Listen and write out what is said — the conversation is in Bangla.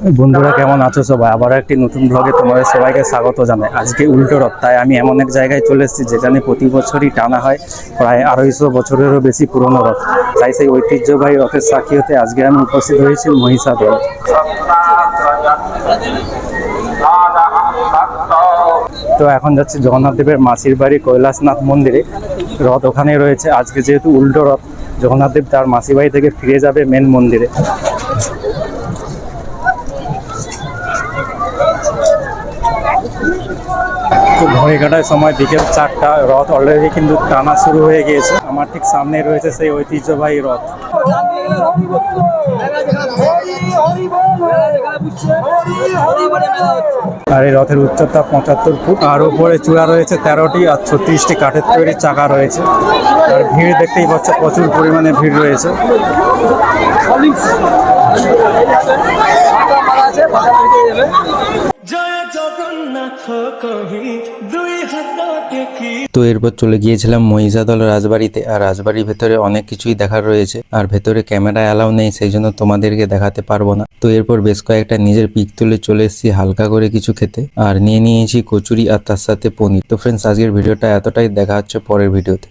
বন্ধুরা কেমন আছো সবাই? আবার একটি নতুন ব্লগে তোমাদের সবাইকে স্বাগত জানাই। আজকে উল্টো রথ, তাই আমি এমন এক জায়গায় চলে এসেছি যেখানে প্রতি বছরই টানা হয় প্রায় 250 বছরেরও বেশি পুরনো রথ। তাই সেই ঐতিহ্যবাহী রথের সাক্ষী হতে আজকে আমি উপস্থিত হয়েছি মহিষাদল। তো এখন যাচ্ছি জগন্নাথ দেবের মাসির বাড়ি কৈলাসনাথ মন্দিরে। রথ ওখানে রয়েছে। আজকে যেহেতু উল্টো রথ, জগন্নাথ দেব তার মাসির বাড়ি থেকে ফিরে যাবে মেন মন্দিরে। তো ঘড়ি কাটার সময় বিকেল 4টা, রথ অলরেডি কিন্তু টানা শুরু হয়ে গিয়েছে। আমার ঠিক সামনে রয়েছে সেই ঐতিহ্যবাহী রথ। আর এই রথের উচ্চতা 75 ফুট, আর উপরে চূড়া রয়েছে 13টি, আর 36টি কাঠের তৈরি চাকা রয়েছে। আর ভিড় দেখতেই পাচ্ছ, প্রচুর পরিমাণে ভিড় রয়েছে। তো এরপর চলে গিয়েছিলাম মহিষাদল রাজবাড়িতে। আর রাজবাড়ির ভেতরে অনেক কিছুই দেখার রয়েছে, আর ভেতরে ক্যামেরা অ্যালাউ নেই, সেই জন্য তোমাদেরকে দেখাতে পারবো না। তো এরপর বেশ কয়েকটা নিজের পিক তুলে চলে এসেছি হালকা করে কিছু খেতে, আর নিয়ে নিয়েছি কচুরি আর তার সাথে পনির। তো ফ্রেন্ডস, আজকের ভিডিওটা এতটাই, দেখা হচ্ছে পরের ভিডিওতে।